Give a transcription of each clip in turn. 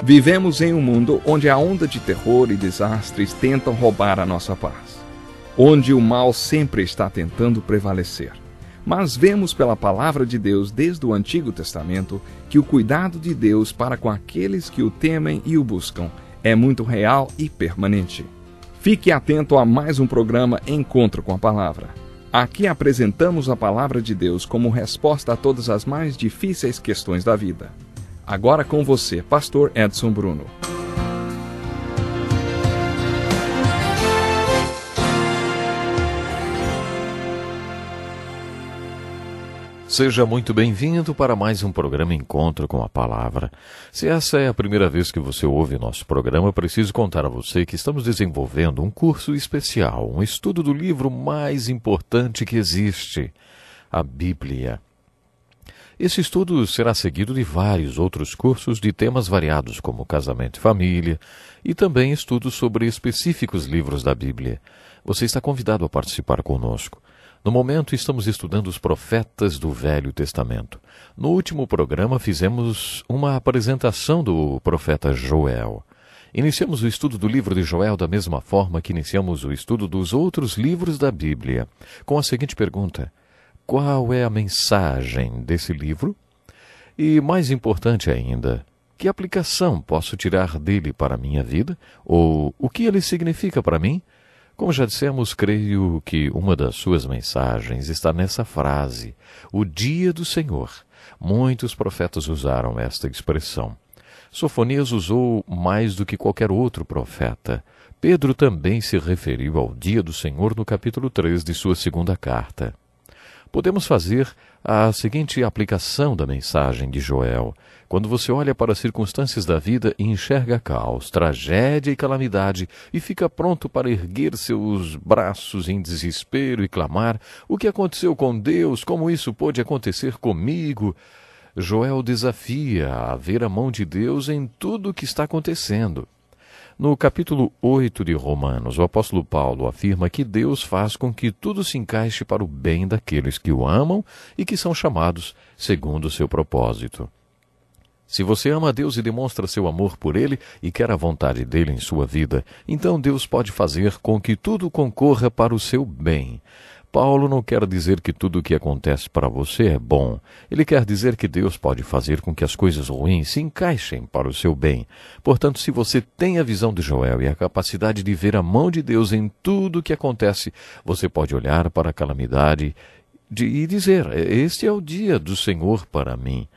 Vivemos em um mundo onde a onda de terror e desastres tentam roubar a nossa paz, onde o mal sempre está tentando prevalecer. Mas vemos pela palavra de Deus desde o Antigo Testamento que o cuidado de Deus para com aqueles que o temem e o buscam é muito real e permanente. Fique atento a mais um programa Encontro com a Palavra. Aqui apresentamos a palavra de Deus como resposta a todas as mais difíceis questões da vida. Agora com você, Pastor Edson Bruno. Seja muito bem-vindo para mais um programa Encontro com a Palavra. Se essa é a primeira vez que você ouve nosso programa, preciso contar a você que estamos desenvolvendo um curso especial, um estudo do livro mais importante que existe, a Bíblia. Esse estudo será seguido de vários outros cursos de temas variados, como casamento e família, e também estudos sobre específicos livros da Bíblia. Você está convidado a participar conosco. No momento, estamos estudando os profetas do Velho Testamento. No último programa, fizemos uma apresentação do profeta Joel. Iniciamos o estudo do livro de Joel da mesma forma que iniciamos o estudo dos outros livros da Bíblia, com a seguinte pergunta: qual é a mensagem desse livro? E, mais importante ainda, que aplicação posso tirar dele para a minha vida? Ou o que ele significa para mim? Como já dissemos, creio que uma das suas mensagens está nessa frase, o dia do Senhor. Muitos profetas usaram esta expressão. Sofonias usou mais do que qualquer outro profeta. Pedro também se referiu ao dia do Senhor no capítulo 3 de sua segunda carta. Podemos fazer a seguinte aplicação da mensagem de Joel. Quando você olha para as circunstâncias da vida e enxerga caos, tragédia e calamidade e fica pronto para erguer seus braços em desespero e clamar: o que aconteceu com Deus? Como isso pôde acontecer comigo? Joel desafia a ver a mão de Deus em tudo o que está acontecendo. No capítulo 8 de Romanos, o apóstolo Paulo afirma que Deus faz com que tudo se encaixe para o bem daqueles que o amam e que são chamados segundo o seu propósito. Se você ama a Deus e demonstra seu amor por Ele e quer a vontade dele em sua vida, então Deus pode fazer com que tudo concorra para o seu bem. Paulo não quer dizer que tudo o que acontece para você é bom. Ele quer dizer que Deus pode fazer com que as coisas ruins se encaixem para o seu bem. Portanto, se você tem a visão de Joel e a capacidade de ver a mão de Deus em tudo o que acontece, você pode olhar para a calamidade e dizer: este é o dia do Senhor para mim.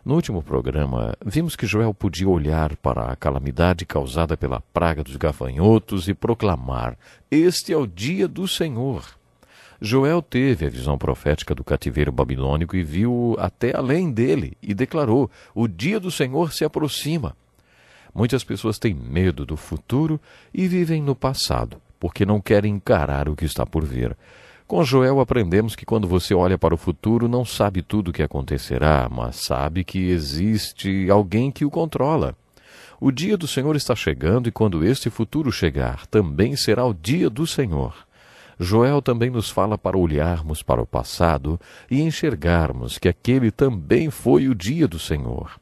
No último programa, vimos que Joel podia olhar para a calamidade causada pela praga dos gafanhotos e proclamar: este é o dia do Senhor. Joel teve a visão profética do cativeiro babilônico e viu até além dele e declarou: o dia do Senhor se aproxima. Muitas pessoas têm medo do futuro e vivem no passado, porque não querem encarar o que está por vir. Com Joel aprendemos que quando você olha para o futuro, não sabe tudo o que acontecerá, mas sabe que existe alguém que o controla. O dia do Senhor está chegando e quando este futuro chegar, também será o dia do Senhor. Joel também nos fala para olharmos para o passado e enxergarmos que aquele também foi o dia do Senhor.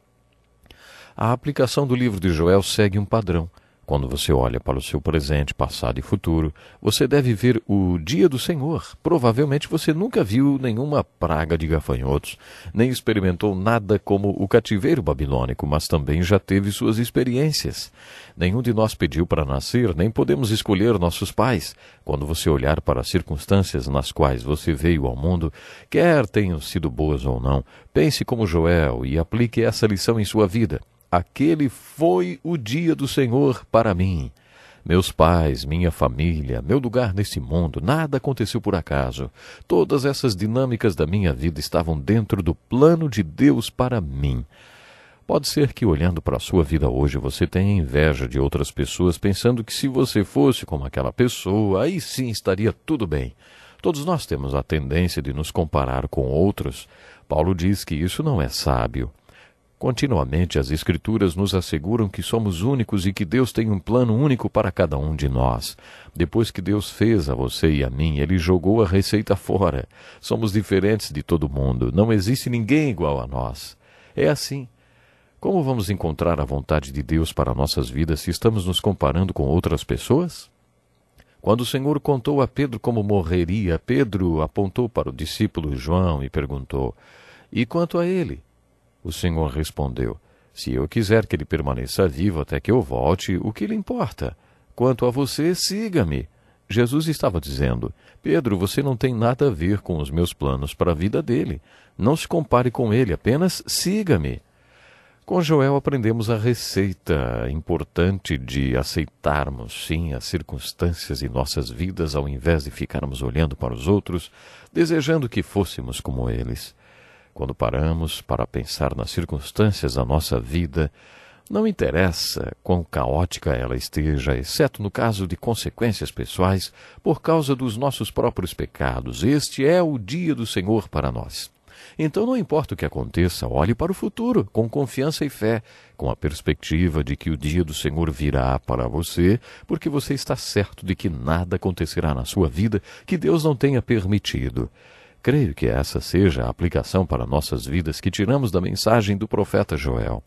A aplicação do livro de Joel segue um padrão. Quando você olha para o seu presente, passado e futuro, você deve ver o dia do Senhor. Provavelmente você nunca viu nenhuma praga de gafanhotos, nem experimentou nada como o cativeiro babilônico, mas também já teve suas experiências. Nenhum de nós pediu para nascer, nem podemos escolher nossos pais. Quando você olhar para as circunstâncias nas quais você veio ao mundo, quer tenham sido boas ou não, pense como Joel e aplique essa lição em sua vida. Aquele foi o dia do Senhor para mim. Meus pais, minha família, meu lugar nesse mundo, nada aconteceu por acaso. Todas essas dinâmicas da minha vida estavam dentro do plano de Deus para mim. Pode ser que, olhando para a sua vida hoje, você tenha inveja de outras pessoas, pensando que se você fosse como aquela pessoa, aí sim estaria tudo bem. Todos nós temos a tendência de nos comparar com outros. Paulo diz que isso não é sábio. Continuamente as Escrituras nos asseguram que somos únicos e que Deus tem um plano único para cada um de nós. Depois que Deus fez a você e a mim, Ele jogou a receita fora. Somos diferentes de todo mundo, não existe ninguém igual a nós. É assim. Como vamos encontrar a vontade de Deus para nossas vidas se estamos nos comparando com outras pessoas? Quando o Senhor contou a Pedro como morreria, Pedro apontou para o discípulo João e perguntou: "E quanto a ele?" O Senhor respondeu: "Se eu quiser que ele permaneça vivo até que eu volte, o que lhe importa? Quanto a você, siga-me." Jesus estava dizendo: "Pedro, você não tem nada a ver com os meus planos para a vida dele. Não se compare com ele, apenas siga-me." Com Joel aprendemos a receita importante de aceitarmos, sim, as circunstâncias em nossas vidas ao invés de ficarmos olhando para os outros, desejando que fôssemos como eles. Quando paramos para pensar nas circunstâncias da nossa vida, não interessa quão caótica ela esteja, exceto no caso de consequências pessoais, por causa dos nossos próprios pecados. Este é o dia do Senhor para nós. Então, não importa o que aconteça, olhe para o futuro, com confiança e fé, com a perspectiva de que o dia do Senhor virá para você, porque você está certo de que nada acontecerá na sua vida que Deus não tenha permitido. Creio que essa seja a aplicação para nossas vidas que tiramos da mensagem do profeta Joel.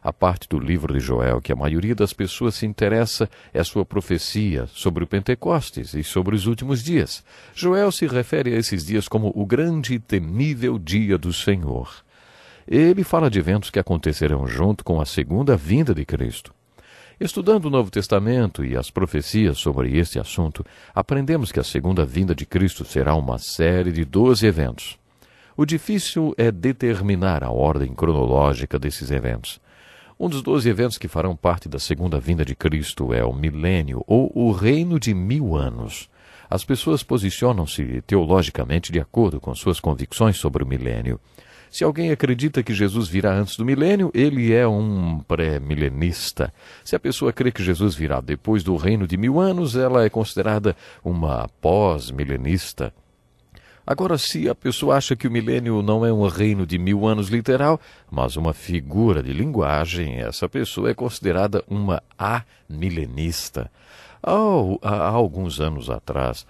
A parte do livro de Joel que a maioria das pessoas se interessa é sua profecia sobre o Pentecostes e sobre os últimos dias. Joel se refere a esses dias como o grande e temível dia do Senhor. Ele fala de eventos que acontecerão junto com a segunda vinda de Cristo. Estudando o Novo Testamento e as profecias sobre este assunto, aprendemos que a segunda vinda de Cristo será uma série de 12 eventos. O difícil é determinar a ordem cronológica desses eventos. Um dos 12 eventos que farão parte da segunda vinda de Cristo é o milênio, ou o reino de 1000 anos. As pessoas posicionam-se teologicamente de acordo com suas convicções sobre o milênio. Se alguém acredita que Jesus virá antes do milênio, ele é um pré-milenista. Se a pessoa crê que Jesus virá depois do reino de 1000 anos, ela é considerada uma pós-milenista. Agora, se a pessoa acha que o milênio não é um reino de 1000 anos literal, mas uma figura de linguagem, essa pessoa é considerada uma amilenista. Há alguns anos atrás,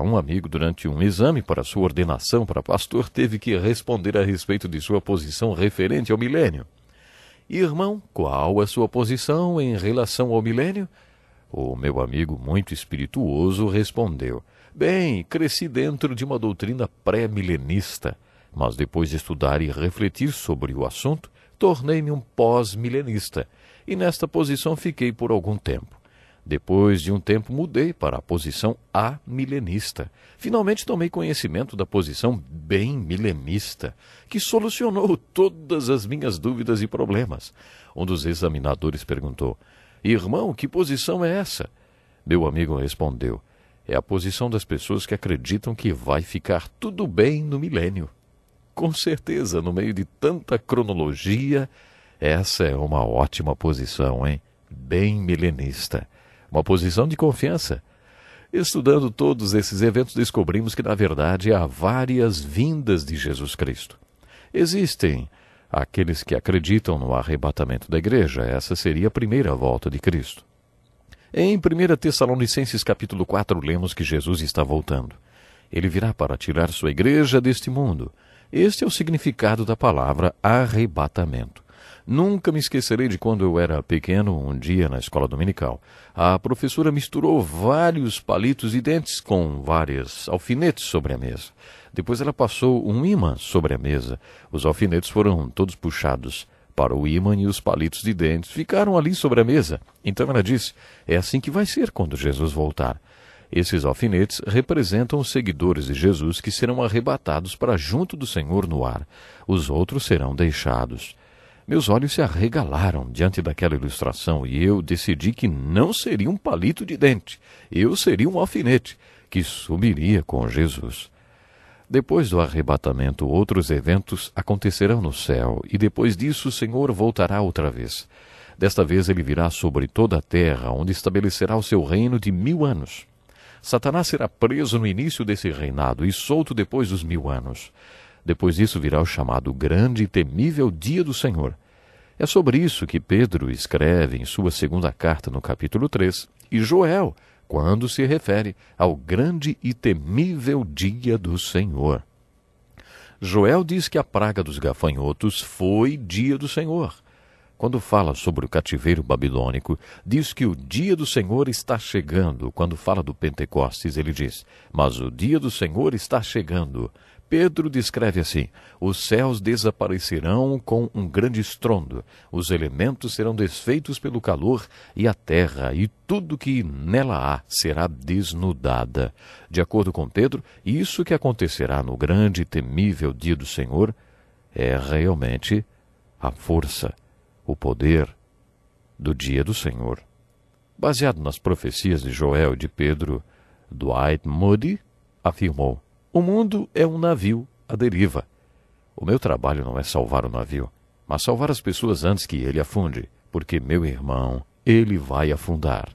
um amigo, durante um exame para sua ordenação para pastor, teve que responder a respeito de sua posição referente ao milênio. "Irmão, qual a sua posição em relação ao milênio?" O meu amigo, muito espirituoso, respondeu: "Bem, cresci dentro de uma doutrina pré-milenista, mas depois de estudar e refletir sobre o assunto, tornei-me um pós-milenista, e nesta posição fiquei por algum tempo. Depois de um tempo mudei para a posição amilenista. Finalmente tomei conhecimento da posição bem milenista, que solucionou todas as minhas dúvidas e problemas." Um dos examinadores perguntou: "Irmão, que posição é essa?" Meu amigo respondeu: "É a posição das pessoas que acreditam que vai ficar tudo bem no milênio." Com certeza, no meio de tanta cronologia, essa é uma ótima posição, hein? Bem milenista. Uma posição de confiança. Estudando todos esses eventos, descobrimos que, na verdade, há várias vindas de Jesus Cristo. Existem aqueles que acreditam no arrebatamento da igreja. Essa seria a primeira volta de Cristo. Em 1 Tessalonicenses capítulo 4, lemos que Jesus está voltando. Ele virá para tirar sua igreja deste mundo. Este é o significado da palavra arrebatamento. Nunca me esquecerei de quando eu era pequeno, um dia na escola dominical. A professora misturou vários palitos de dentes com vários alfinetes sobre a mesa. Depois ela passou um ímã sobre a mesa. Os alfinetes foram todos puxados para o ímã e os palitos de dentes ficaram ali sobre a mesa. Então ela disse: "É assim que vai ser quando Jesus voltar." Esses alfinetes representam os seguidores de Jesus que serão arrebatados para junto do Senhor no ar. Os outros serão deixados. Meus olhos se arregalaram diante daquela ilustração e eu decidi que não seria um palito de dente. Eu seria um alfinete que subiria com Jesus. Depois do arrebatamento, outros eventos acontecerão no céu, e depois disso o Senhor voltará outra vez. Desta vez ele virá sobre toda a terra, onde estabelecerá o seu reino de 1000 anos. Satanás será preso no início desse reinado e solto depois dos 1000 anos. Depois disso virá o chamado grande e temível dia do Senhor. É sobre isso que Pedro escreve em sua segunda carta no capítulo 3, e Joel, quando se refere ao grande e temível dia do Senhor. Joel diz que a praga dos gafanhotos foi dia do Senhor. quando fala sobre o cativeiro babilônico, diz que o dia do Senhor está chegando. Quando fala do Pentecostes, ele diz: mas o dia do Senhor está chegando. Pedro descreve assim: os céus desaparecerão com um grande estrondo, os elementos serão desfeitos pelo calor, e a terra e tudo que nela há será desnudada. De acordo com Pedro, isso que acontecerá no grande e temível dia do Senhor é realmente a força, o poder do dia do Senhor. Baseado nas profecias de Joel e de Pedro, Dwight Moody afirmou: o mundo é um navio à deriva. O meu trabalho não é salvar o navio, mas salvar as pessoas antes que ele afunde, porque, meu irmão, ele vai afundar.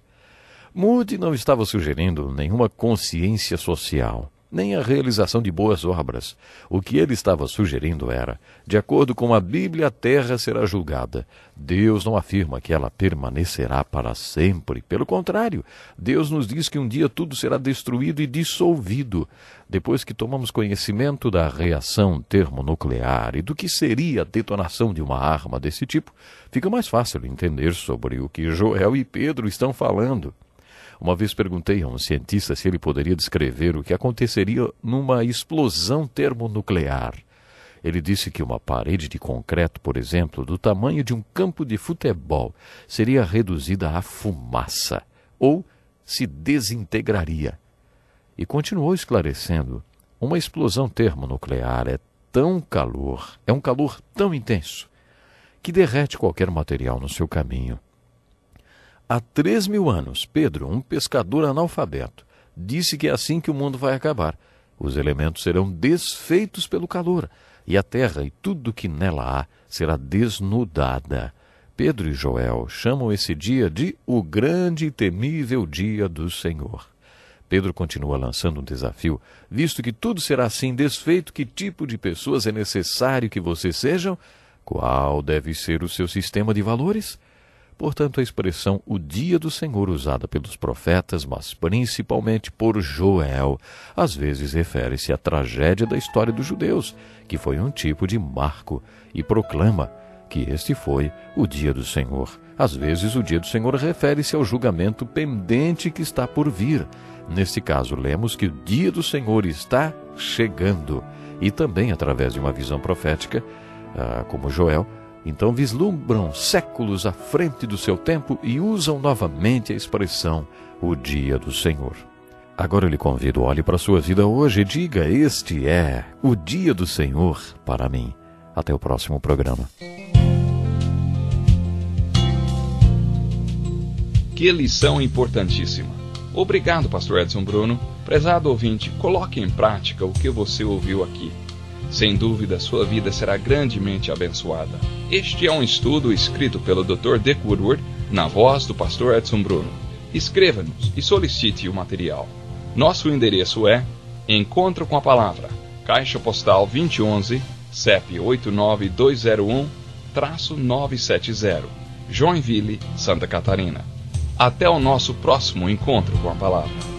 Moody não estava sugerindo nenhuma consciência social, nem a realização de boas obras. O que ele estava sugerindo era: de acordo com a Bíblia, a terra será julgada. Deus não afirma que ela permanecerá para sempre. Pelo contrário, Deus nos diz que um dia tudo será destruído e dissolvido. Depois que tomamos conhecimento da reação termonuclear e do que seria a detonação de uma arma desse tipo, fica mais fácil entender sobre o que Joel e Pedro estão falando. Uma vez perguntei a um cientista se ele poderia descrever o que aconteceria numa explosão termonuclear. Ele disse que uma parede de concreto, por exemplo, do tamanho de um campo de futebol, seria reduzida a fumaça, ou se desintegraria. E continuou esclarecendo: uma explosão termonuclear é um calor tão intenso, que derrete qualquer material no seu caminho. Há 3.000 anos, Pedro, um pescador analfabeto, disse que é assim que o mundo vai acabar. Os elementos serão desfeitos pelo calor, e a terra e tudo que nela há será desnudada. Pedro e Joel chamam esse dia de o grande e temível dia do Senhor. Pedro continua lançando um desafio: visto que tudo será assim desfeito, que tipo de pessoas é necessário que vocês sejam? Qual deve ser o seu sistema de valores? Portanto, a expressão o dia do Senhor, usada pelos profetas, mas principalmente por Joel, às vezes refere-se à tragédia da história dos judeus, que foi um tipo de marco, e proclama que este foi o dia do Senhor. Às vezes, o dia do Senhor refere-se ao julgamento pendente que está por vir. Neste caso, lemos que o dia do Senhor está chegando. E também, através de uma visão profética, como Joel, então vislumbram séculos à frente do seu tempo e usam novamente a expressão o dia do Senhor. Agora eu lhe convido, olhe para a sua vida hoje e diga: este é o dia do Senhor para mim. Até o próximo programa. Que lição importantíssima. Obrigado, pastor Edson Bruno. Prezado ouvinte, coloque em prática o que você ouviu aqui. Sem dúvida, sua vida será grandemente abençoada. Este é um estudo escrito pelo Dr. Dick Woodward, na voz do pastor Edson Bruno. Escreva-nos e solicite o material. Nosso endereço é Encontro com a Palavra, Caixa Postal 2011, CEP 89201-970, Joinville, Santa Catarina. Até o nosso próximo Encontro com a Palavra.